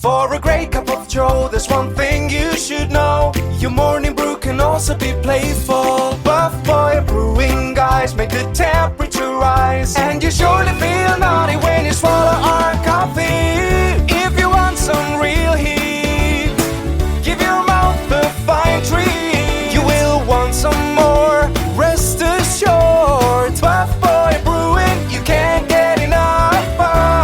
For a great cup of joe, there's one thing you should know. Your morning brew can also be playful. Buff Boy Brewing guys make the temperature rise, and you surely feel naughty when you swallow our coffee. If you want some real heat, give your mouth a fine treat. You will want some more, rest assured. Buff Boy Brewing, you can't get enough of.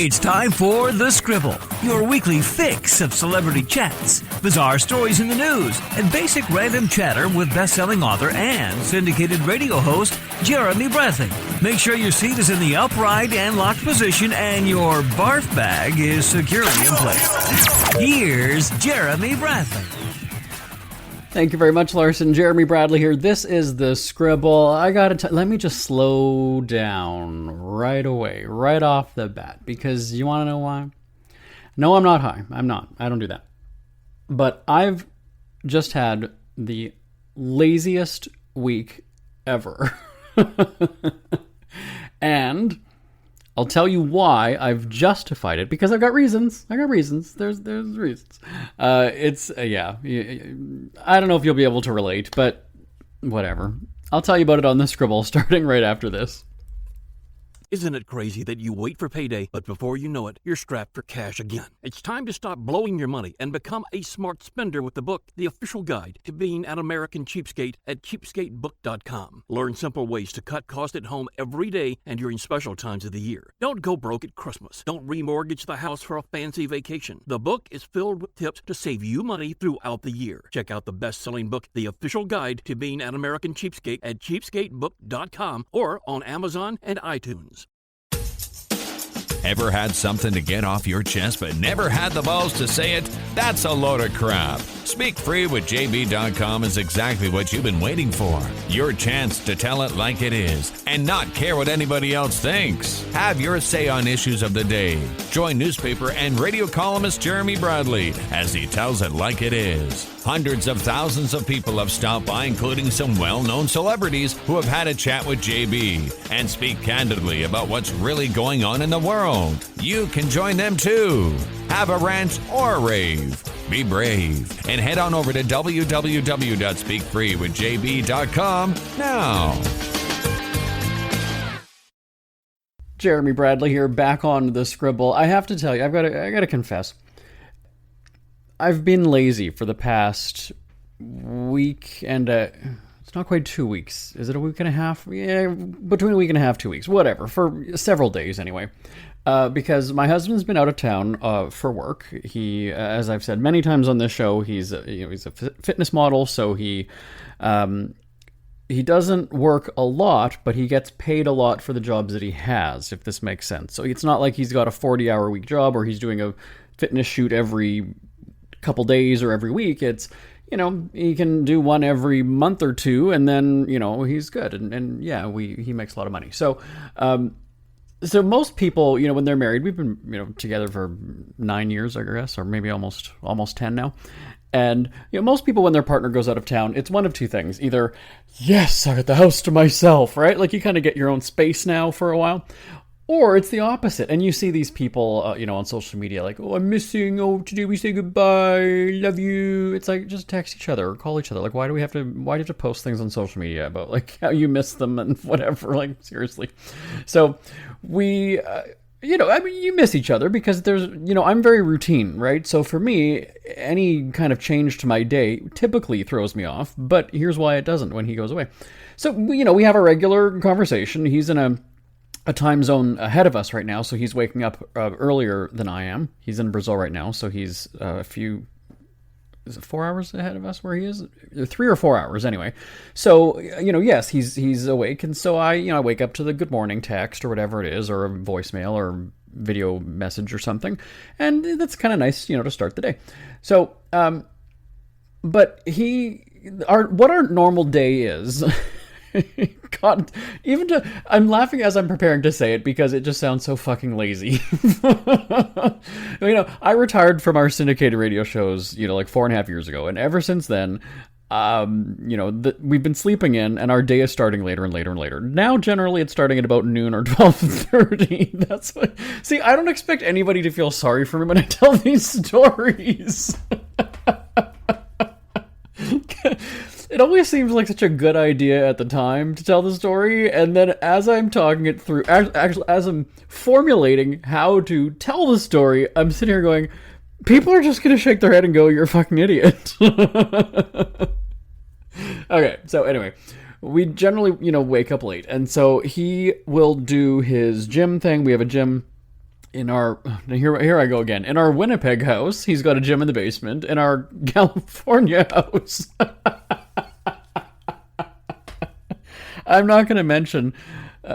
It's time for The Scribble, your weekly fix of celebrity chats, bizarre stories in the news, and basic random chatter with best-selling author and syndicated radio host Jeremy Bradley. Make sure your seat is in the upright and locked position and your barf bag is securely in place. Here's Jeremy Bradley. Thank you very much, Larson. Jeremy Bradley here. This is The Scribble. Let me just slow down right away, right off the bat, because you want to know why? No, I'm not high. I'm not. I don't do that. But I've just had the laziest week ever. And I'll tell you why I've justified it, because I've got reasons. There's reasons. Yeah. I don't know if you'll be able to relate, but whatever. I'll tell you about it on The Scribble starting right after this. Isn't it crazy that you wait for payday, but before you know it, you're strapped for cash again? It's time to stop blowing your money and become a smart spender with the book, The Official Guide to Being an American Cheapskate at cheapskatebook.com. Learn simple ways to cut costs at home every day and during special times of the year. Don't go broke at Christmas. Don't remortgage the house for a fancy vacation. The book is filled with tips to save you money throughout the year. Check out the best-selling book, The Official Guide to Being an American Cheapskate at cheapskatebook.com or on Amazon and iTunes. Ever had something to get off your chest but never had the balls to say it? That's a load of crap. Speak Free with JB.com is exactly what you've been waiting for. Your chance to tell it like it is and not care what anybody else thinks. Have your say on issues of the day. Join newspaper and radio columnist Jeremy Bradley as he tells it like it is. Hundreds of thousands of people have stopped by, including some well-known celebrities who have had a chat with JB and speak candidly about what's really going on in the world. You can join them too. Have a rant or a rave. Be brave and head on over to www.speakfreewithjb.com now. Jeremy Bradley here, back on The Scribble. I have to tell you, I got to confess. I've been lazy for the past week and it's not quite 2 weeks. Is it a week and a half? Yeah, between a week and a half, 2 weeks, whatever, for several days anyway. Because my husband's been out of town for work. He, as I've said many times on this show, he's a fitness model, so he doesn't work a lot, but he gets paid a lot for the jobs that he has, if this makes sense. So it's not like he's got a 40-hour week job or he's doing a fitness shoot every couple days or every week. It's, he can do one every month or two, and then, he's good. And yeah, he makes a lot of money. So, so most people, when they're married, we've been, together for 9 years, I guess, or maybe almost 10 now. And, most people, when their partner goes out of town, it's one of two things. Either, yes, I got the house to myself, right? Like you kind of get your own space now for a while. Or it's the opposite. And you see these people, on social media like, oh, I'm missing. Oh, today we say goodbye. Love you. It's like, just text each other or call each other. Like, why do you have to post things on social media about like how you miss them and whatever? Like, seriously. So we, you miss each other because there's, I'm very routine, right? So for me, any kind of change to my day typically throws me off. But here's why it doesn't when he goes away. So, we have a regular conversation. He's in a time zone ahead of us right now, so he's waking up earlier than I am. He's in Brazil right now, so he's is it 4 hours ahead of us where he is? 3 or 4 hours anyway. So, yes, he's awake, and so I wake up to the good morning text or whatever it is, or a voicemail or video message or something, and that's kind of nice, to start the day. So, but what our normal day is. God, I'm laughing as I'm preparing to say it because it just sounds so fucking lazy. I retired from our syndicated radio shows, like 4.5 years ago. And ever since then, we've been sleeping in, and our day is starting later and later and later. Now, generally, it's starting at about noon or 12:30. That's what. See, I don't expect anybody to feel sorry for me when I tell these stories. It always seems like such a good idea at the time to tell the story, and then as I'm talking it through, actually, as I'm formulating how to tell the story, I'm sitting here going, people are just going to shake their head and go, you're a fucking idiot. Okay, so anyway, we generally, wake up late. And so he will do his gym thing. We have a gym in our, here I go again. In our Winnipeg house, he's got a gym in the basement. In our California house, I'm not going to mention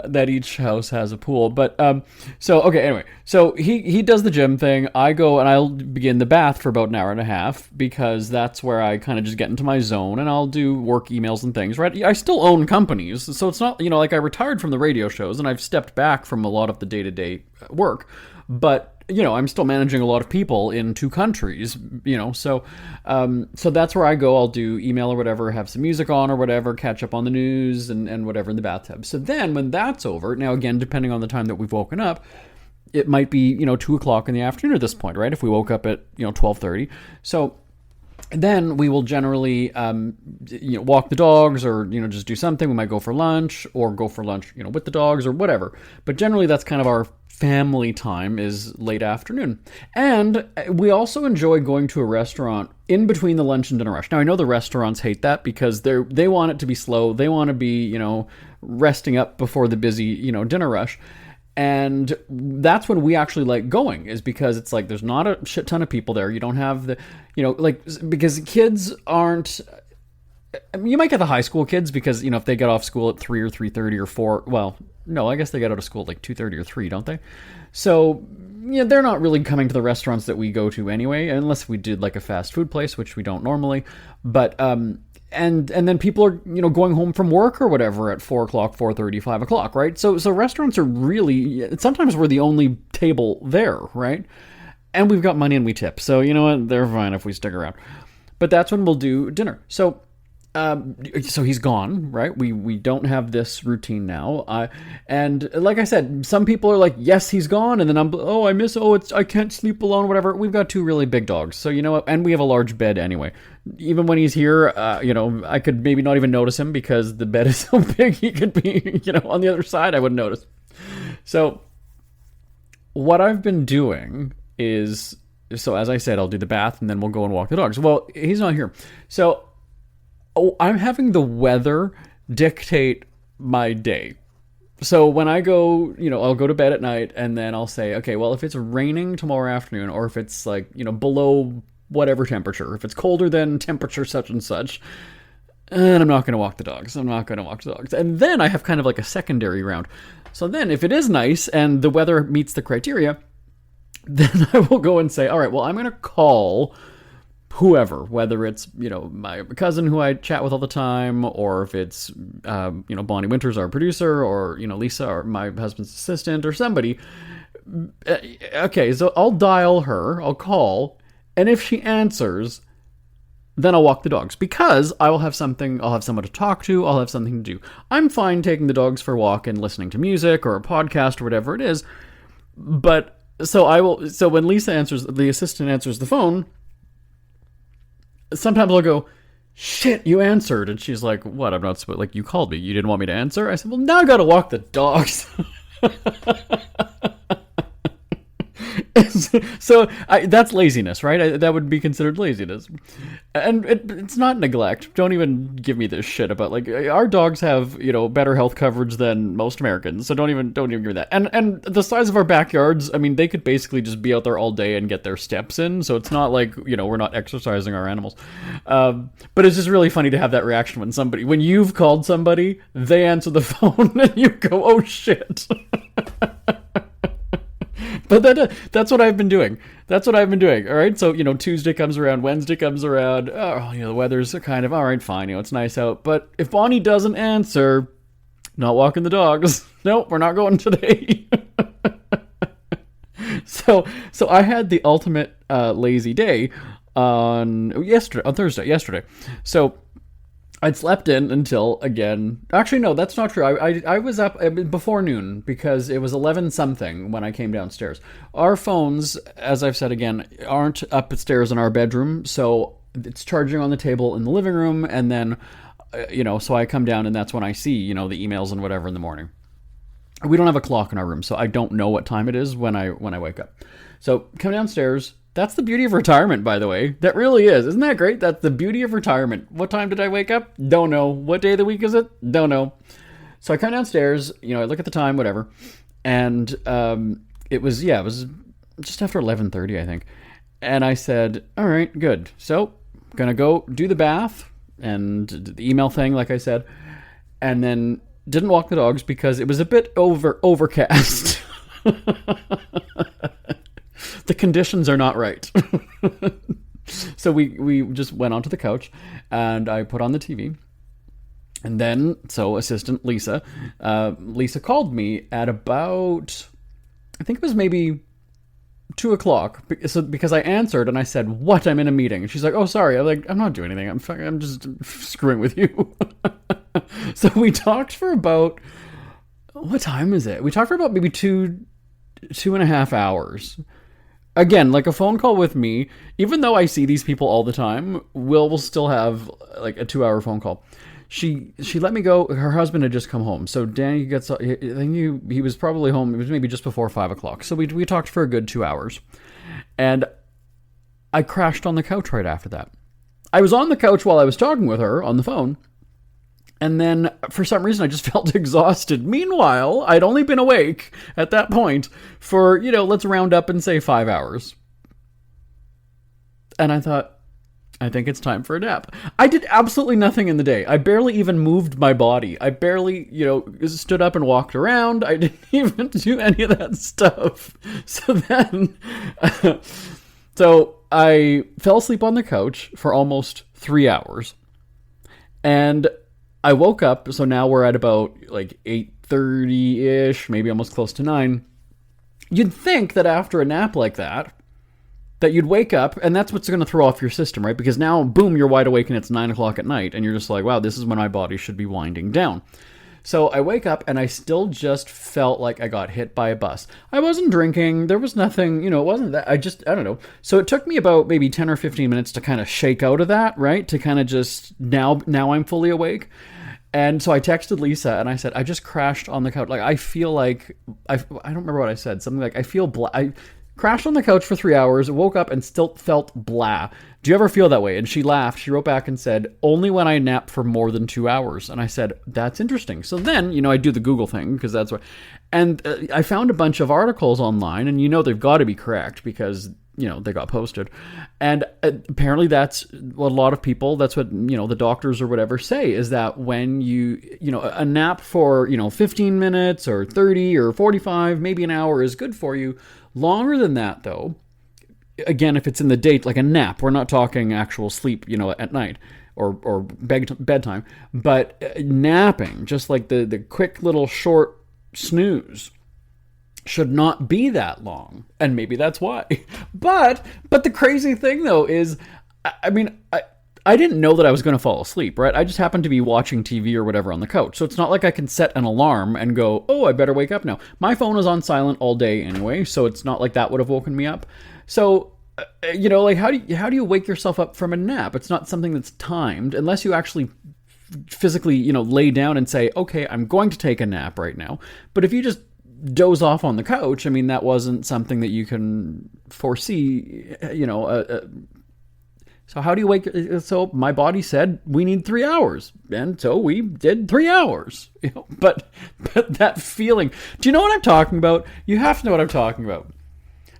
that each house has a pool, but anyway, so he does the gym thing. I go and I'll begin the bath for about an hour and a half, because that's where I kind of just get into my zone, and I'll do work emails and things, right? I still own companies, so it's not, like I retired from the radio shows and I've stepped back from a lot of the day-to-day work, but I'm still managing a lot of people in 2 countries, so that's where I go. I'll do email or whatever, have some music on or whatever, catch up on the news and whatever in the bathtub. So then when that's over, now again, depending on the time that we've woken up, it might be, 2 o'clock in the afternoon at this point, right? If we woke up at, 12:30. So then we will generally, walk the dogs, or, just do something. We might go for lunch, or go for lunch, with the dogs or whatever. But generally that's kind of our family time, is late afternoon. And we also enjoy going to a restaurant in between the lunch and dinner rush. Now, I know the restaurants hate that, because they want it to be slow. They want to be, resting up before the busy, dinner rush. And that's when we actually like going, is because it's like there's not a shit ton of people there. You don't have the, because kids aren't, you might get the high school kids, because, if they get off school at 3 or 3:30 or 4, well, no, I guess they get out of school at like 2:30 or 3, don't they? So, they're not really coming to the restaurants that we go to anyway, unless we did like a fast food place, which we don't normally. But, and then people are, going home from work or whatever at 4 o'clock, 4:30, 5 o'clock, right? So restaurants are really, sometimes we're the only table there, right? And we've got money and we tip. So, you know what? They're fine if we stick around. But that's when we'll do dinner. So he's gone, right? We don't have this routine now. And like I said, some people are like, yes, he's gone. And then I can't sleep alone, whatever. We've got 2 really big dogs. So, and we have a large bed anyway. Even when he's here, I could maybe not even notice him, because the bed is so big, he could be, on the other side, I wouldn't notice. So what I've been doing is, so as I said, I'll do the bath and then we'll go and walk the dogs. Well, he's not here. So I'm having the weather dictate my day. So when I go, I'll go to bed at night, and then I'll say, okay, well, if it's raining tomorrow afternoon, or if it's like, below whatever temperature, if it's colder than temperature such and such, and I'm not going to walk the dogs. And then I have kind of like a secondary round. So then if it is nice and the weather meets the criteria, then I will go and say, all right, well, I'm going to call whoever, whether it's, my cousin who I chat with all the time, or if it's, Bonnie Winters, our producer, or, Lisa, or my husband's assistant, or somebody. Okay, so I'll dial her, I'll call, and if she answers, then I'll walk the dogs, because I'll have someone to talk to, I'll have something to do. I'm fine taking the dogs for a walk and listening to music or a podcast or whatever it is, but so when Lisa answers, the assistant answers the phone, sometimes I'll go, shit, you answered. And she's like, what? I'm not supposed, like, you called me. You didn't want me to answer? I said, well, now I got to walk the dogs. So that's laziness, right? That would be considered laziness. And it's not neglect. Don't even give me this shit about, like, our dogs have, better health coverage than most Americans. So don't even give me that. And the size of our backyards, I mean, they could basically just be out there all day and get their steps in. So it's not like, we're not exercising our animals. But it's just really funny to have that reaction when you've called somebody, they answer the phone and you go, oh shit. But that's what I've been doing. All right. So, Tuesday comes around, Wednesday comes around. Oh, the weather's kind of all right, fine. It's nice out. But if Bonnie doesn't answer, not walking the dogs. Nope, we're not going today. So I had the ultimate lazy day on Thursday. So I'd slept in until, again, actually no, that's not true. I was up before noon because it was 11 something when I came downstairs. Our phones, as I've said again, aren't upstairs in our bedroom, so it's charging on the table in the living room, and then so I come down and that's when I see the emails and whatever in the morning. We don't have a clock in our room, so I don't know what time it is when I wake up. So come downstairs. That's the beauty of retirement, by the way. That really is. Isn't that great? That's the beauty of retirement. What time did I wake up? Don't know. What day of the week is it? Don't know. So I come downstairs, I look at the time, whatever. And it was just after 11:30, I think. And I said, all right, good. So I'm going to go do the bath and the email thing, like I said. And then didn't walk the dogs because it was a bit overcast. The conditions are not right. So we just went onto the couch and I put on the TV. And then, assistant Lisa called me at about, I think it was maybe 2 o'clock. So because I answered and I said, what? I'm in a meeting. And she's like, oh, sorry. I'm like, I'm not doing anything. I'm just screwing with you. So we talked for about, what time is it? We talked for about maybe 2.5 hours. Again, like a phone call with me, even though I see these people all the time, we'll still have like a 2-hour phone call. She let me go. Her husband had just come home. So Danny I think he was probably home. It was maybe just before 5 o'clock. So we talked for a good 2 hours. And I crashed on the couch right after that. I was on the couch while I was talking with her on the phone. And then, for some reason, I just felt exhausted. Meanwhile, I'd only been awake at that point for, let's round up and say 5 hours. And I thought, I think it's time for a nap. I did absolutely nothing in the day. I barely even moved my body. I barely, stood up and walked around. I didn't even do any of that stuff. So then, I fell asleep on the couch for almost 3 hours. And I woke up, so now we're at about like 8:30-ish, maybe almost close to 9. You'd think that after a nap like that you'd wake up, and that's what's going to throw off your system, right? Because now, boom, you're wide awake and it's 9 o'clock at night, and you're just like, wow, this is when my body should be winding down. So I wake up, and I still just felt like I got hit by a bus. I wasn't drinking. There was nothing, it wasn't that. I don't know. So it took me about maybe 10 or 15 minutes to kind of shake out of that, right? To kind of just, now I'm fully awake. And so I texted Lisa and I said, I just crashed on the couch. Like, I feel like, I don't remember what I said. Something like, I feel I crashed on the couch for 3 hours, woke up and still felt blah. Do you ever feel that way? And she laughed. She wrote back and said, only when I nap for more than 2 hours. And I said, that's interesting. So then, I do the Google thing because that's what, and I found a bunch of articles online, and they've got to be correct because they got posted. And apparently that's what a lot of people, that's what, the doctors or whatever say, is that when a nap for, 15 minutes or 30 or 45, maybe an hour is good for you. Longer than that, though, again, if it's in the day, like a nap, we're not talking actual sleep, at night or bedtime, but napping, just like the quick little short snooze, should not be that long. And maybe that's why. But the crazy thing, though, is, I didn't know that I was going to fall asleep, right? I just happened to be watching TV or whatever on the couch. So it's not like I can set an alarm and go, oh, I better wake up now. My phone was on silent all day anyway, so it's not like that would have woken me up. So, like, how do you wake yourself up from a nap? It's not something that's timed unless you actually physically, lay down and say, okay, I'm going to take a nap right now. But if you just doze off on the couch, that wasn't something that you can foresee, so how do you wake? So my body said we need 3 hours, and so we did 3 hours. But that feeling. Do you know what I'm talking about? You have to know what I'm talking about.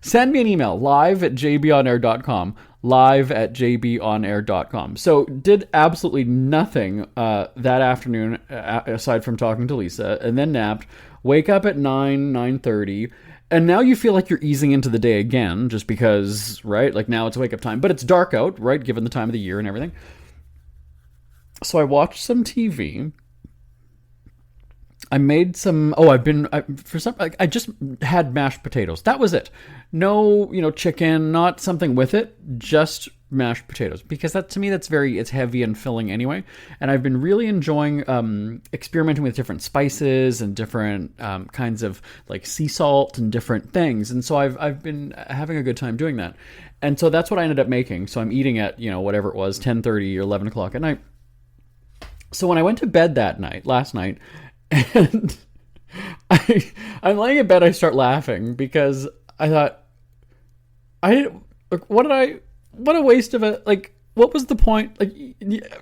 Send me an email, live@jbonair.com, live@jbonair.com. So did absolutely nothing that afternoon aside from talking to Lisa, and then napped. Wake up at 9:30. And now you feel like you're easing into the day again, just because, right? Like now it's wake up time, but it's dark out, right? Given the time of the year and everything. So I watched some TV, I made some. Oh, I just had mashed potatoes. That was it. No, chicken, not something with it. Just mashed potatoes, because that, to me, it's heavy and filling anyway. And I've been really enjoying experimenting with different spices and different kinds of like sea salt and different things. And so I've been having a good time doing that. And so that's what I ended up making. So I'm eating at whatever it was, 10:30 or 11 o'clock at night. So when I went to bed last night. And I'm laying in bed, I start laughing because I thought, what a waste of it. Like, what was the point? Like,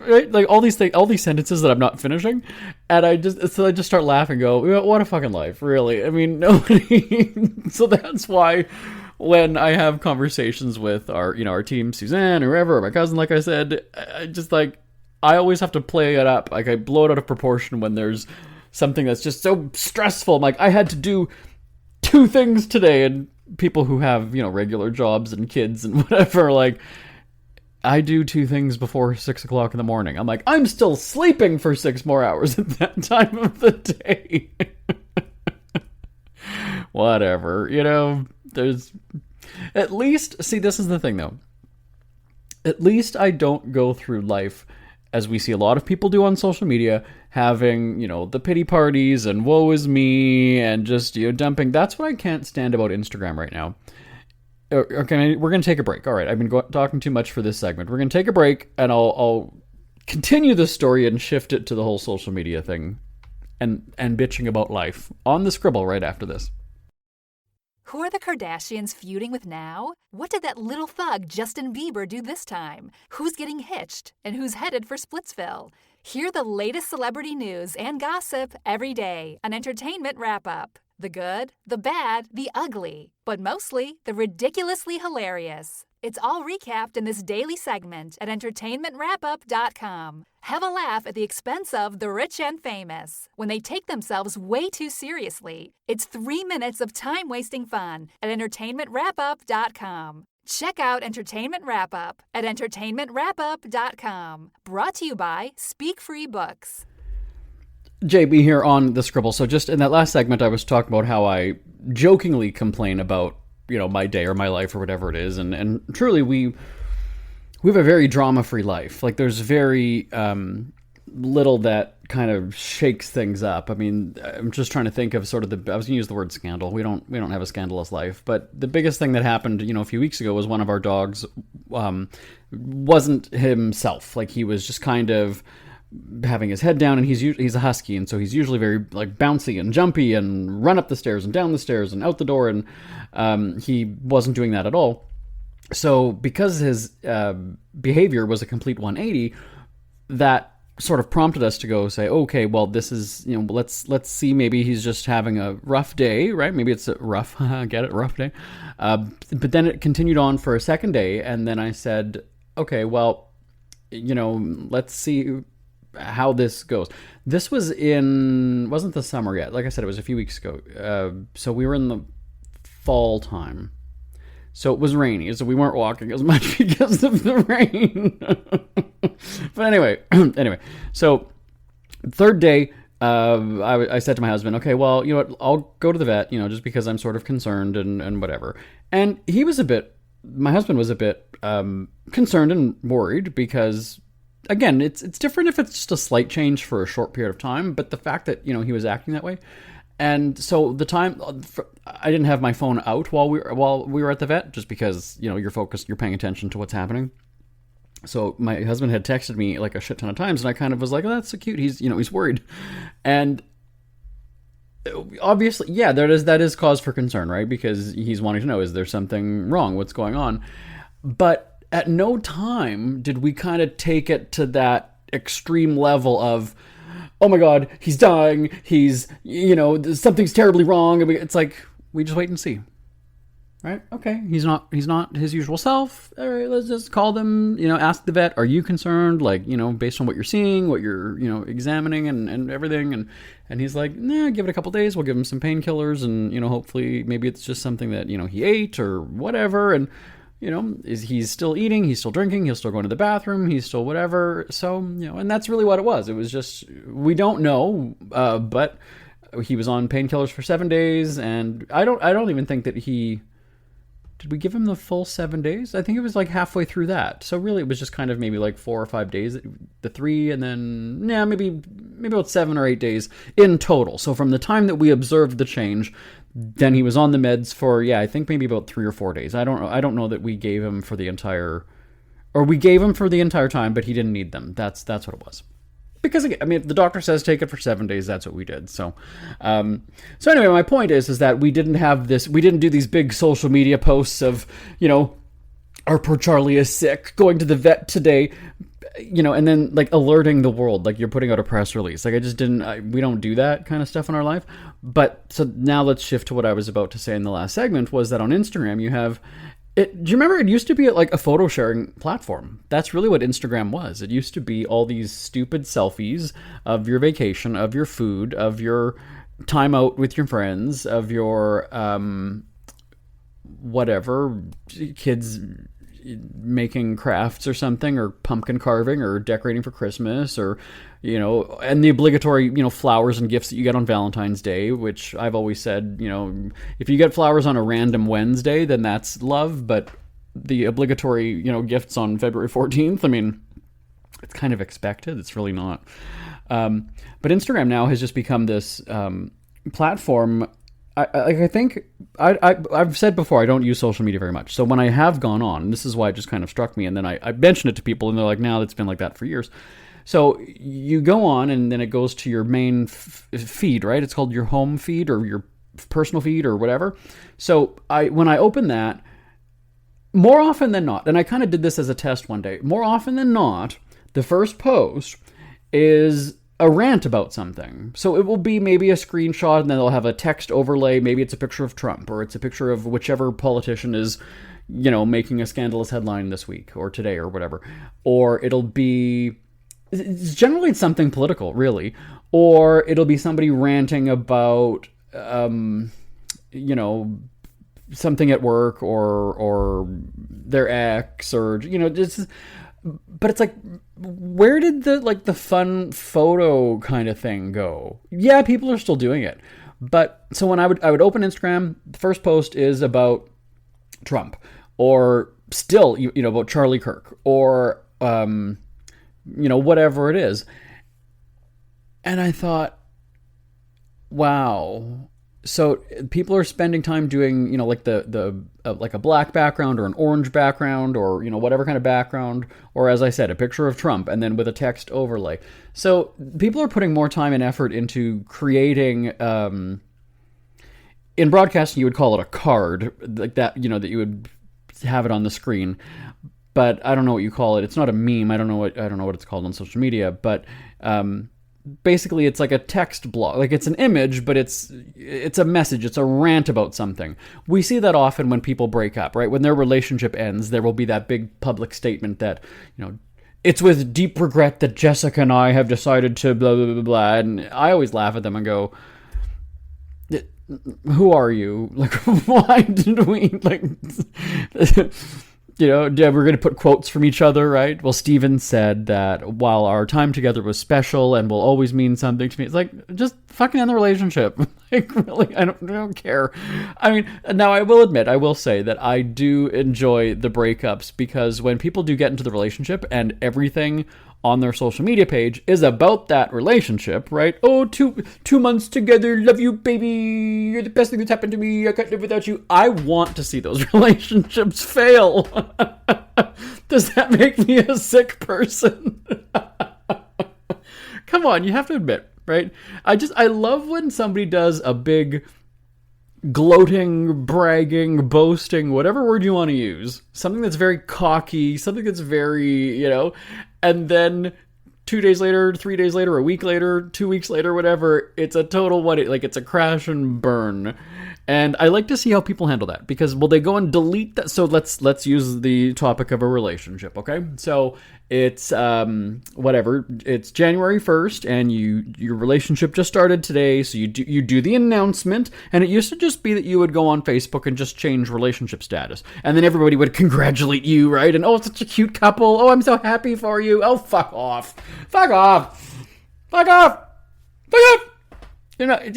right? Like all these sentences that I'm not finishing. And I just start laughing, go, what a fucking life, really. I mean, nobody. So that's why when I have conversations with our team, Suzanne or whoever, or my cousin, like I said, I always have to play it up. Like I blow it out of proportion when there's something that's just so stressful. I'm like, I had to do 2 things today, and people who have, regular jobs and kids and whatever, like, I do 2 things before 6 o'clock in the morning. I'm like, I'm still sleeping for 6 more hours at that time of the day. Whatever, there's, at least, see, this is the thing though. At least I don't go through life as we see a lot of people do on social media, having, the pity parties and woe is me and just, dumping. That's what I can't stand about Instagram right now. Okay, we're going to take a break. All right, I've been talking too much for this segment. We're going to take a break, and I'll continue the story and shift it to the whole social media thing and bitching about life on the Scribble right after this. Who are the Kardashians feuding with now? What did that little thug Justin Bieber do this time? Who's getting hitched? And who's headed for Splitsville? Hear the latest celebrity news and gossip every day on Entertainment Wrap-Up. The good, the bad, the ugly, but mostly the ridiculously hilarious. It's all recapped in this daily segment at entertainmentwrapup.com. Have a laugh at the expense of the rich and famous when they take themselves way too seriously. It's 3 minutes of time-wasting fun at entertainmentwrapup.com. Check out Entertainment Wrap-Up at entertainmentwrapup.com. Brought to you by Speak Free Books. JB here on the Scribble. So just in that last segment, I was talking about how I jokingly complain about, my day or my life or whatever it is. And truly, we have a very drama-free life. Like, there's very little that kind of shakes things up. I mean, I'm just trying to think of sort of I was going to use the word scandal. We don't have a scandalous life. But the biggest thing that happened, a few weeks ago was one of our dogs wasn't himself. Like, he was just kind of having his head down, and he's a husky, and so he's usually very like bouncy and jumpy and run up the stairs and down the stairs and out the door, and he wasn't doing that at all. So because his behavior was a complete 180, that sort of prompted us to go say, okay, well, this is, let's see, maybe he's just having a rough day, right? Maybe it's a rough, get it, rough day. But then it continued on for a second day, and then I said, okay, well, let's see how this goes. This wasn't the summer yet. Like I said, it was a few weeks ago. So we were in the fall time. So it was rainy, so we weren't walking as much because of the rain. But anyway, so third day, I said to my husband, okay, well, I'll go to the vet, just because I'm sort of concerned and whatever. And my husband was a bit concerned and worried because, again, it's different if it's just a slight change for a short period of time, but the fact that, he was acting that way. And so the time, I didn't have my phone out while we were at the vet, just because, you're focused, you're paying attention to what's happening. So my husband had texted me like a shit ton of times, and I kind of was like, oh, that's so cute. He's worried. And obviously, yeah, that is cause for concern, right? Because he's wanting to know, is there something wrong? What's going on? But at no time did we kind of take it to that extreme level of, oh my God, he's dying. He's, something's terribly wrong. It's like, we just wait and see. Right? Okay. He's not his usual self. All right, let's just call them, ask the vet, are you concerned? Like, based on what you're seeing, what you're, examining and everything. And he's like, nah, give it a couple days. We'll give him some painkillers and, hopefully maybe it's just something that, he ate or whatever. And, he's still eating, he's still drinking, he's still going to the bathroom, he's still whatever. So, and that's really what it was. It was just, we don't know, but he was on painkillers for 7 days, and I don't even think that did we give him the full 7 days? I think it was like halfway through that. So really, it was just kind of maybe like 4 or 5 days, the 3, and then maybe about 7 or 8 days in total. So from the time that we observed the change, then he was on the meds for I think maybe about 3 or 4 days. I don't know that we gave him for the entire, or we gave him for the entire time, but he didn't need them. That's what it was. Because again, I mean, if the doctor says take it for 7 days, that's what we did. So anyway, my point is that we didn't do these big social media posts of, our poor Charlie is sick, going to the vet today, and then like alerting the world, like you're putting out a press release. Like we don't do that kind of stuff in our life. But so now let's shift to what I was about to say in the last segment, was that on Instagram you have, do you remember it used to be like a photo sharing platform? That's really what Instagram was. It used to be all these stupid selfies of your vacation, of your food, of your time out with your friends, of your whatever, kids making crafts or something, or pumpkin carving, or decorating for Christmas, or and the obligatory flowers and gifts that you get on Valentine's Day, which I've always said, if you get flowers on a random Wednesday, then that's love, but the obligatory gifts on February 14th, I mean, it's kind of expected. It's really not. But Instagram now has just become this platform. I think I've said before, I don't use social media very much. So when I have gone on, this is why it just kind of struck me, and then I mentioned it to people, and they're like, "No, it's been like that for years." So you go on, and then it goes to your main feed, right? It's called your home feed or your personal feed or whatever. So when I open that, more often than not, and I kind of did this as a test one day, more often than not, the first post is a rant about something. So it will be maybe a screenshot, and then they'll have a text overlay. Maybe it's a picture of Trump, or it's a picture of whichever politician is, making a scandalous headline this week or today or whatever. Or it's generally something political, really. Or it'll be somebody ranting about, something at work, or their ex, or, just. But it's like, where did the fun photo kind of thing go? Yeah, people are still doing it. But so when I would open Instagram, the first post is about Trump, or still, about Charlie Kirk, or, whatever it is. And I thought, wow. So people are spending time doing, like like a black background or an orange background, or, whatever kind of background, or, as I said, a picture of Trump, and then with a text overlay. So people are putting more time and effort into creating, in broadcasting, you would call it a card, like that, that you would have it on the screen. But I don't know what you call it. It's not a meme. I don't know what it's called on social media, but, basically it's like a text block, like it's an image, but it's a message, it's a rant about something. We see that often when people break up, right? When their relationship ends, there will be that big public statement that, it's with deep regret that Jessica and I have decided to blah, blah, blah, blah. And I always laugh at them and go, who are you? Like, why did we, like, we're going to put quotes from each other, right? Well, Steven said that while our time together was special and will always mean something to me, it's like, just fucking end the relationship. Like, really, I don't care. I mean, now I will say that I do enjoy the breakups, because when people do get into the relationship and everything on their social media page is about that relationship, right? Oh, two months together, love you, baby, you're the best thing that's happened to me, I can't live without you. I want to see those relationships fail. Does that make me a sick person? Come on, you have to admit, right? I love when somebody does a big gloating, bragging, boasting, whatever word you want to use, something that's very cocky, something that's very, and then 2 days later, 3 days later, a week later, 2 weeks later, whatever, it's a total it's a crash and burn. And I like to see how people handle that, because will they go and delete that? So let's use the topic of a relationship, okay? So it's whatever, it's January 1st, and your relationship just started today, so you do the announcement, and it used to just be that you would go on Facebook and just change relationship status, and then everybody would congratulate you, right? And, oh, it's such a cute couple, oh, I'm so happy for you, oh, fuck off, fuck off, fuck off, fuck off. like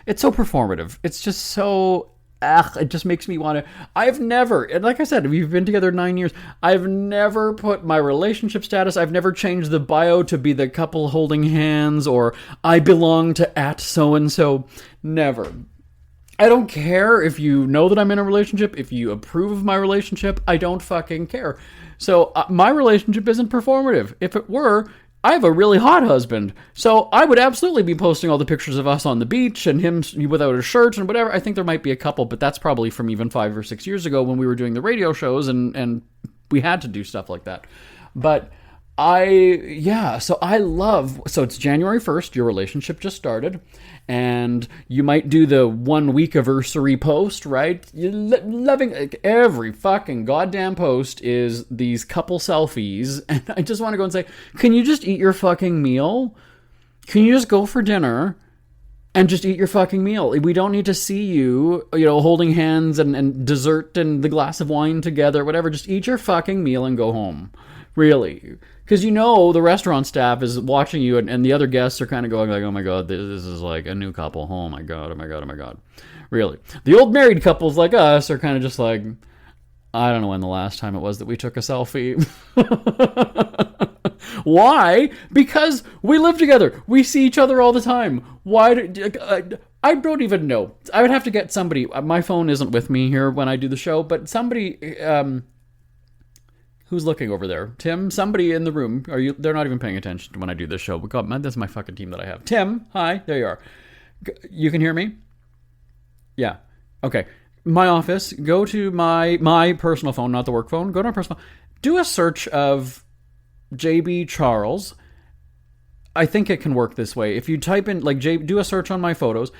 it's so performative. It's just so it just makes me want to. I've never, and like I said, we've been together 9 years. I've never put my relationship status. I've never changed the bio to be the couple holding hands or I belong to at so and so. Never. I don't care if you know that I'm in a relationship, if you approve of my relationship. I don't fucking care. So my relationship isn't performative. If it were, I have a really hot husband, so I would absolutely be posting all the pictures of us on the beach and him without a shirt and whatever. I think there might be a couple, but that's probably from even 5 or 6 years ago when we were doing the radio shows and we had to do stuff like that. But so it's January 1st, your relationship just started, and you might do the 1 week anniversary post, right? You're loving every fucking goddamn post is these couple selfies, and I just want to go and say, can you just eat your fucking meal? Can you just go for dinner and just eat your fucking meal? We don't need to see you, holding hands and dessert and the glass of wine together, whatever. Just eat your fucking meal and go home. Really. Because the restaurant staff is watching you and the other guests are kind of going like, oh my God, this is like a new couple. Oh my God, oh my God, oh my God. Really. The old married couples like us are kind of just like, I don't know when the last time it was that we took a selfie. Why? Because we live together. We see each other all the time. Why? I don't even know. I would have to get somebody. My phone isn't with me here when I do the show, but somebody... who's looking over there? Tim? Somebody in the room. They're not even paying attention to when I do this show. God, man, that's my fucking team that I have. Tim, hi. There you are. You can hear me? Yeah. Okay. My office. Go to my personal phone, not the work phone. Go to my personal phone. Do a search of JB Charles. I think it can work this way. If you type in, do a search on my photos.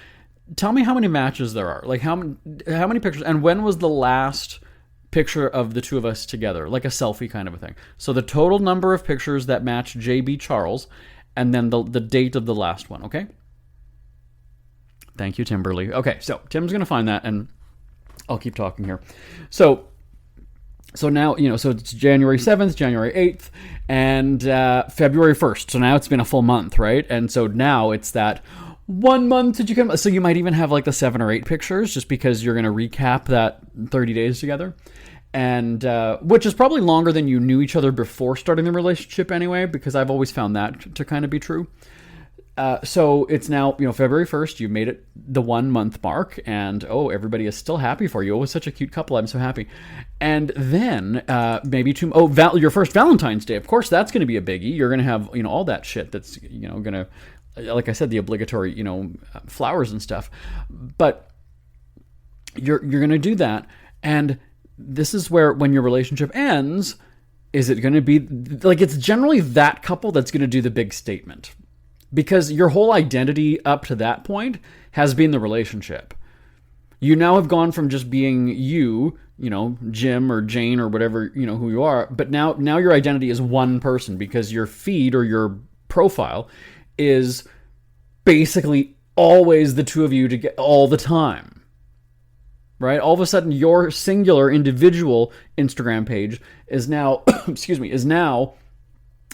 Tell me how many matches there are. Like, how many pictures, and when was the last picture of the two of us together, like a selfie kind of a thing. So the total number of pictures that match JB Charles, and then the date of the last one, okay? Thank you, Timberly. Okay, so Tim's going to find that, and I'll keep talking here. So now, so it's January 7th, January 8th, and February 1st. So now it's been a full month, right? And so now it's that 1 month that you can... So you might even have like the 7 or 8 pictures just because you're going to recap that 30 days together. And which is probably longer than you knew each other before starting the relationship anyway, because I've always found that to kind of be true. So it's now, February 1st, you made it the 1 month mark, and everybody is still happy for you. It was such a cute couple. I'm so happy. And then maybe your first Valentine's Day. Of course, that's going to be a biggie. You're going to have, all that shit that's, going to, like I said, the obligatory, flowers and stuff. But you're going to do that. And this is where, when your relationship ends, is it going to be like, it's generally that couple that's going to do the big statement, because your whole identity up to that point has been the relationship. You now have gone from just being you, Jim or Jane or whatever, who you are, but now your identity is one person, because your feed or your profile is basically always the two of you together all the time. Right? All of a sudden, your singular individual Instagram page is now, is now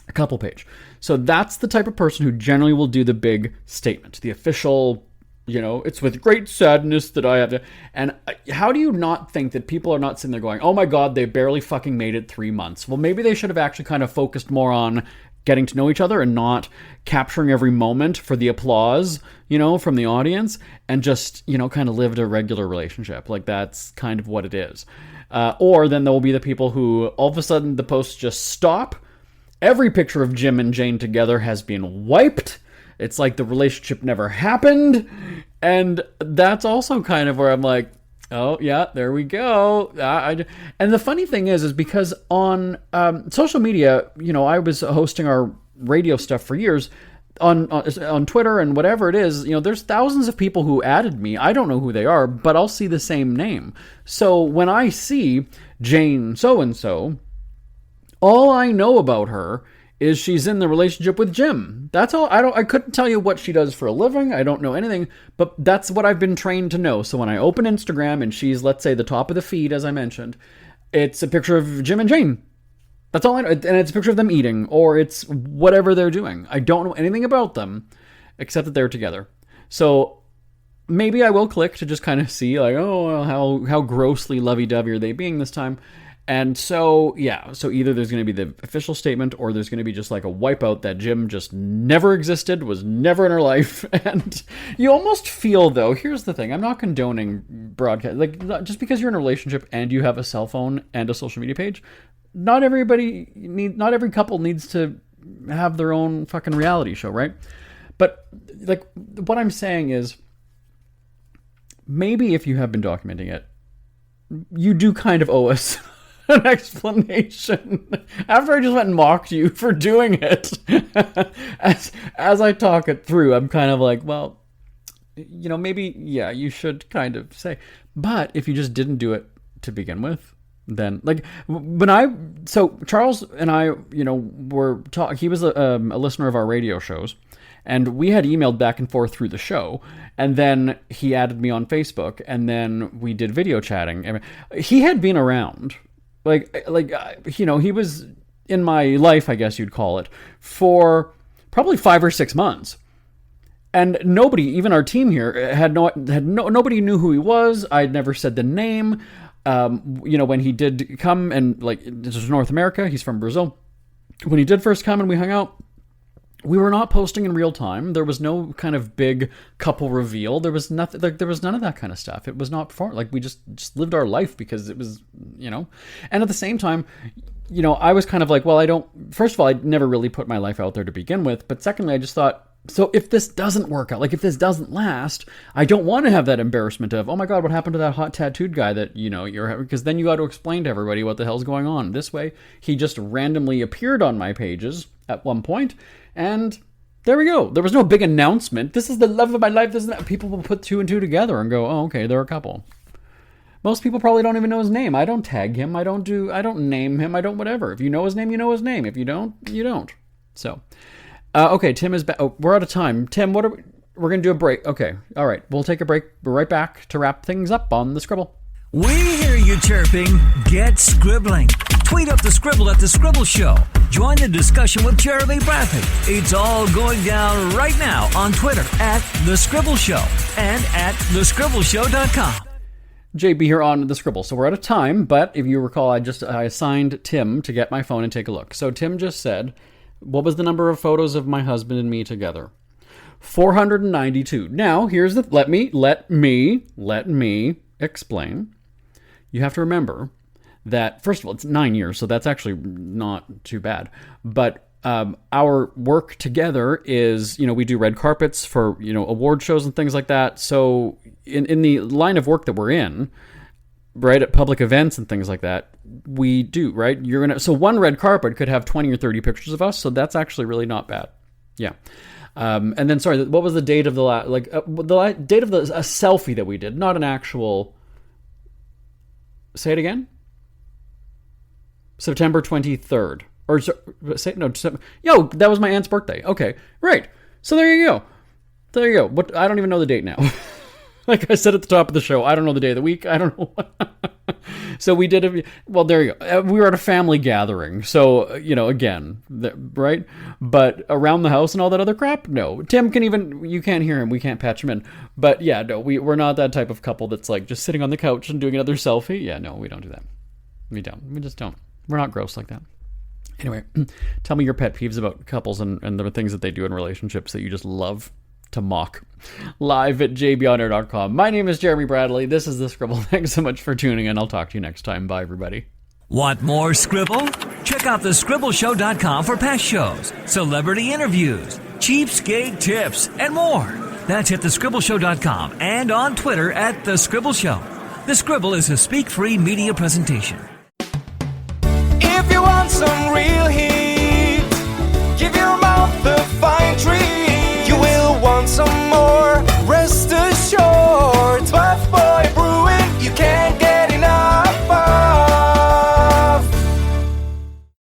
a couple page. So that's the type of person who generally will do the big statement, the official, it's with great sadness that I have to. And how do you not think that people are not sitting there going, oh my God, they barely fucking made it 3 months? Well, maybe they should have actually kind of focused more on getting to know each other and not capturing every moment for the applause, from the audience, and just, kind of lived a regular relationship. Like, that's kind of what it is. Or then there will be the people who all of a sudden the posts just stop. Every picture of Jim and Jane together has been wiped. It's like the relationship never happened. And that's also kind of where I'm like, oh, yeah, there we go. And the funny thing is because on social media, I was hosting our radio stuff for years on Twitter and whatever it is. There's thousands of people who added me. I don't know who they are, but I'll see the same name. So when I see Jane so-and-so, all I know about her is she's in the relationship with Jim. That's all. I couldn't tell you what she does for a living. I don't know anything, but that's what I've been trained to know. So when I open Instagram and she's, let's say, the top of the feed, as I mentioned, it's a picture of Jim and Jane. That's all I know. And it's a picture of them eating, or it's whatever they're doing. I don't know anything about them except that they're together. So maybe I will click to just kind of see, like, oh, how grossly lovey-dovey are they being this time? And so, yeah, so either there's going to be the official statement, or there's going to be just like a wipeout that Jim just never existed, was never in her life. And you almost feel, though, here's the thing, I'm not condoning broadcast, like, just because you're in a relationship and you have a cell phone and a social media page, not every couple needs to have their own fucking reality show, right? But, like, what I'm saying is, maybe if you have been documenting it, you do kind of owe us an explanation. After I just went and mocked you for doing it, as I talk it through, I'm kind of like, well, you know, maybe, yeah, you should kind of say. But if you just didn't do it to begin with, then, like, so Charles and I, you know, he was a listener of our radio shows, and we had emailed back and forth through the show, and then he added me on Facebook, and then we did video chatting. I mean, he had been around, like, you know, he was in my life, I guess you'd call it, for probably 5 or 6 months. And nobody, even our team here, nobody knew who he was. I'd never said the name. You know, when he did come and, like, this was North America, he's from Brazil. When he did first come and we hung out, we were not posting in real time. There was no kind of big couple reveal. There was nothing, like, there was none of that kind of stuff. It was not performed. Like, we just lived our life because it was, you know. And at the same time, you know, I was kind of like, well, first of all, I'd never really put my life out there to begin with. But secondly, I just thought, so if this doesn't work out, like, if this doesn't last, I don't want to have that embarrassment of, oh my God, what happened to that hot tattooed guy that, you know, because then you got to explain to everybody what the hell's going on. This way, he just randomly appeared on my pages at one point, and there we go. There was no big announcement. This is the love of my life. This is that. People will put 2 and 2 together and go, oh, okay, they're a couple. Most people probably don't even know his name. I don't tag him. I don't name him. I don't whatever. If you know his name, you know his name. If you don't, you don't. So, okay, Tim is back. Oh, we're out of time. Tim, we're going to do a break. Okay, all right. We'll take a break. We're right back to wrap things up on the Scribble. We hear you chirping. Get scribbling. Tweet up the Scribble at The Scribble Show. Join the discussion with Jeremy Bradley. It's all going down right now on Twitter at The Scribble Show and at thescribbleshow.com. JB here on The Scribble. So we're out of time, but if you recall, I assigned Tim to get my phone and take a look. So Tim just said, what was the number of photos of my husband and me together? 492. Now, here's the, let me explain. You have to remember that, first of all, it's 9 years, so that's actually not too bad. But our work together is, you know, we do red carpets for, you know, award shows and things like that. So in the line of work that we're in, right, at public events and things like that, we do, right? So one red carpet could have 20 or 30 pictures of us, so that's actually really not bad. Yeah. And then, sorry, what was the date of the date of a selfie that we did, not an actual, say it again? September 23rd. Or, that was my aunt's birthday. Okay, right. So there you go. I don't even know the date now. Like I said at the top of the show, I don't know the day of the week. I don't know. So we did there you go. We were at a family gathering. So, you know, again, right? But around the house and all that other crap? No. Tim you can't hear him. We can't patch him in. But yeah, no, we're not that type of couple that's like just sitting on the couch and doing another selfie. Yeah, no, we don't do that. We just don't. We're not gross like that. Anyway, tell me your pet peeves about couples and the things that they do in relationships that you just love to mock. Live at jbonair.com. My name is Jeremy Bradley. This is The Scribble. Thanks so much for tuning in. I'll talk to you next time. Bye, everybody. Want more Scribble? Check out thescribbleshow.com for past shows, celebrity interviews, cheapskate tips, and more. That's at thescribbleshow.com and on Twitter at The Scribble Show. The Scribble is a speak-free media presentation. If you want some real